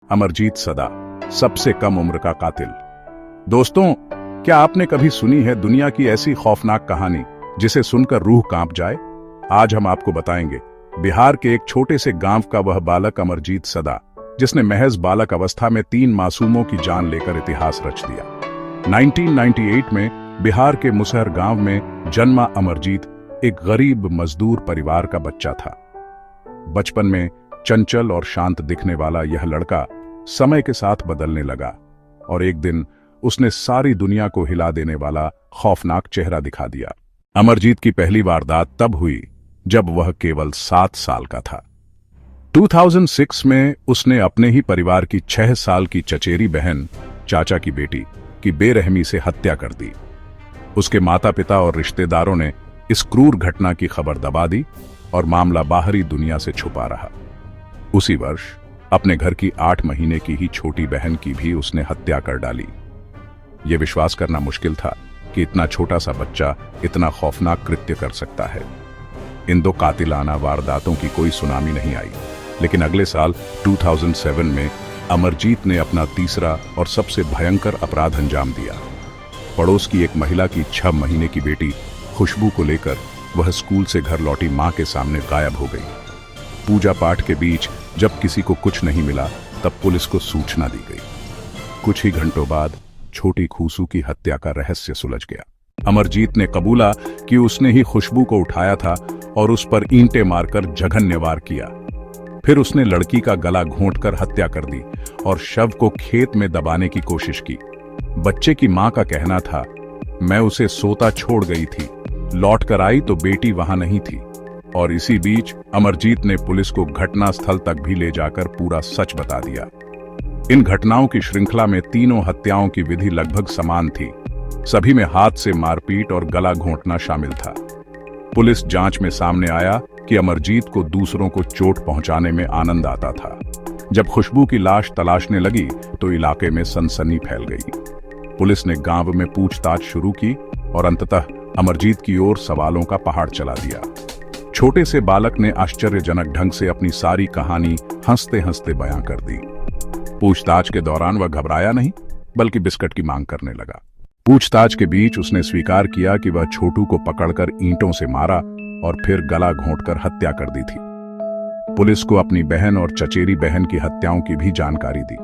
अमरजीत सदा, सबसे कम उम्र का कातिल। दोस्तों, क्या आपने कभी सुनी है दुनिया की ऐसी खौफनाक कहानी जिसे सुनकर रूह कांप जाए? आज हम आपको बताएंगे बिहार के एक छोटे से गांव का वह बालक अमरजीत सदा, जिसने महज बालक अवस्था में 3 मासूमों की जान लेकर इतिहास रच दिया। 1998 में बिहार के मुसहर गांव में जन्मा अमरजीत एक गरीब मजदूर परिवार का बच्चा था। बचपन में चंचल और शांत दिखने वाला यह लड़का समय के साथ बदलने लगा और एक दिन उसने सारी दुनिया को हिला देने वाला खौफनाक चेहरा दिखा दिया। अमरजीत की पहली वारदात तब हुई जब वह केवल 7 साल का था। 2006 में उसने अपने ही परिवार की 6 साल की चचेरी बहन, चाचा की बेटी, की बेरहमी से हत्या कर दी। उसके माता पिता और रिश्तेदारों ने इस क्रूर घटना की खबर दबा दी और मामला बाहरी दुनिया से छुपा रहा। उसी वर्ष अपने घर की 8 महीने की ही छोटी बहन की भी उसने हत्या कर डाली। यह विश्वास करना मुश्किल था कि इतना छोटा सा बच्चा इतना खौफनाक कृत्य कर सकता है। इन 2 कातिलाना वारदातों की कोई सुनामी नहीं आई, लेकिन अगले साल 2007 में अमरजीत ने अपना तीसरा और सबसे भयंकर अपराध अंजाम दिया। पड़ोस की एक महिला की 6 महीने की बेटी खुशबू को लेकर वह स्कूल से घर लौटी मां के सामने गायब हो गई। पूजा पाठ के बीच जब किसी को कुछ नहीं मिला, तब पुलिस को सूचना दी गई। कुछ ही घंटों बाद छोटी खूसू की हत्या का रहस्य सुलझ गया। अमरजीत ने कबूला कि उसने ही खुशबू को उठाया था और उस पर ईंटें मारकर जघन्य वार किया। फिर उसने लड़की का गला घोंटकर हत्या कर दी और शव को खेत में दबाने की कोशिश की। बच्चे की मां का कहना था, मैं उसे सोता छोड़ गई थी, लौट कर आई तो बेटी वहां नहीं थी। और इसी बीच अमरजीत ने पुलिस को घटना स्थल तक भी ले जाकर पूरा सच बता दिया। इन घटनाओं की श्रृंखला में तीनों हत्याओं की विधि लगभग समान थी। सभी में हाथ से मारपीट और गला घोंटना शामिल था। पुलिस जांच में सामने आया कि अमरजीत को दूसरों को चोट पहुंचाने में आनंद आता था। जब खुशबू की लाश तलाशने लगी तो इलाके में सनसनी फैल गई। पुलिस ने गांव में पूछताछ शुरू की और अंततः अमरजीत की ओर सवालों का पहाड़ चला दिया। छोटे से बालक ने आश्चर्यजनक ढंग से अपनी सारी कहानी हंसते हंसते बयां कर दी। पूछताछ के दौरान वह घबराया नहीं, बल्कि बिस्किट की मांग करने लगा। पूछताछ के बीच उसने स्वीकार किया कि वह छोटू को पकड़कर ईंटों से मारा और फिर गला घोंटकर हत्या कर दी थी। पुलिस को अपनी बहन और चचेरी बहन की हत्याओं की भी जानकारी दी।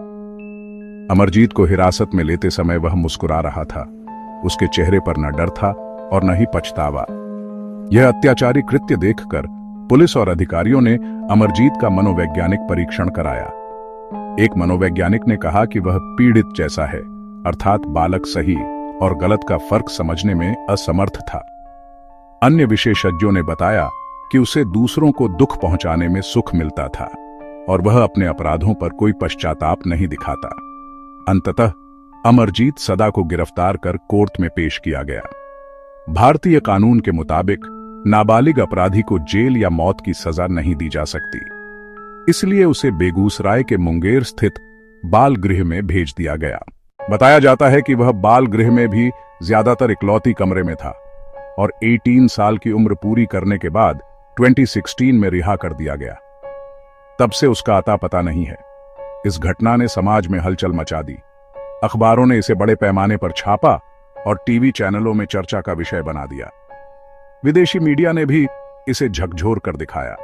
अमरजीत को हिरासत में लेते समय वह मुस्कुरा रहा था। उसके चेहरे पर न डर था और न ही पछतावा। यह अत्याचारी कृत्य देखकर पुलिस और अधिकारियों ने अमरजीत का मनोवैज्ञानिक परीक्षण कराया। एक मनोवैज्ञानिक ने कहा कि वह पीड़ित जैसा है, अर्थात बालक सही और गलत का फर्क समझने में असमर्थ था। अन्य विशेषज्ञों ने बताया कि उसे दूसरों को दुख पहुंचाने में सुख मिलता था और वह अपने अपराधों पर कोई पश्चाताप नहीं दिखाता। अंततः अमरजीत सदा को गिरफ्तार कर कोर्ट में पेश किया गया। भारतीय कानून के मुताबिक नाबालिग अपराधी को जेल या मौत की सजा नहीं दी जा सकती, इसलिए उसे बेगूसराय के मुंगेर स्थित बाल गृह में भेज दिया गया। बताया जाता है कि वह बाल गृह में भी ज्यादातर इकलौती कमरे में था और 18 साल की उम्र पूरी करने के बाद 2016 में रिहा कर दिया गया। तब से उसका अता पता नहीं है। इस घटना ने समाज में हलचल मचा दी। अखबारों ने इसे बड़े पैमाने पर छापा और टीवी चैनलों में चर्चा का विषय बना दिया। विदेशी मीडिया ने भी इसे झकझोर कर दिखाया।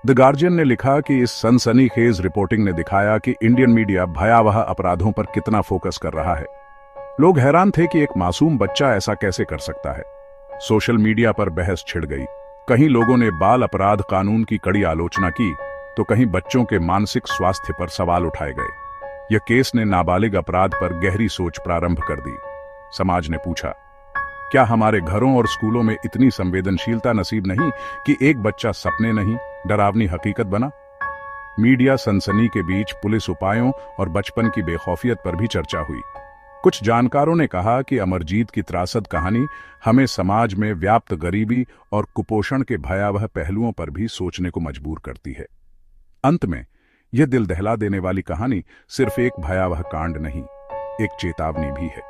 द गार्जियन ने लिखा कि इस सनसनीखेज रिपोर्टिंग ने दिखाया कि इंडियन मीडिया भयावह अपराधों पर कितना फोकस कर रहा है। लोग हैरान थे कि एक मासूम बच्चा ऐसा कैसे कर सकता है। सोशल मीडिया पर बहस छिड़ गई। कहीं लोगों ने बाल अपराध कानून की कड़ी आलोचना की तो कहीं बच्चों के मानसिक स्वास्थ्य पर सवाल उठाए गए। यह केस ने नाबालिग अपराध पर गहरी सोच प्रारंभ कर दी। समाज ने पूछा, क्या हमारे घरों और स्कूलों में इतनी संवेदनशीलता नसीब नहीं कि एक बच्चा सपने नहीं, डरावनी हकीकत बना? मीडिया सनसनी के बीच पुलिस उपायों और बचपन की बेखौफियत पर भी चर्चा हुई। कुछ जानकारों ने कहा कि अमरजीत की त्रासद कहानी हमें समाज में व्याप्त गरीबी और कुपोषण के भयावह पहलुओं पर भी सोचने को मजबूर करती है। अंत में यह दिल दहला देने वाली कहानी सिर्फ एक भयावह कांड नहीं, एक चेतावनी भी है।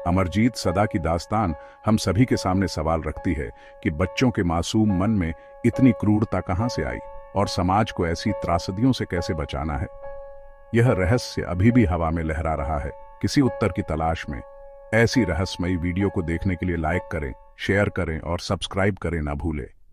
अमरजीत सदा की दास्तान हम सभी के सामने सवाल रखती है कि बच्चों के मासूम मन में इतनी क्रूरता कहां से आई और समाज को ऐसी त्रासदियों से कैसे बचाना है। यह रहस्य अभी भी हवा में लहरा रहा है। किसी उत्तर की तलाश में ऐसी रहस्यमयी वीडियो को देखने के लिए लाइक करें, शेयर करें और सब्सक्राइब करें ना भूलें।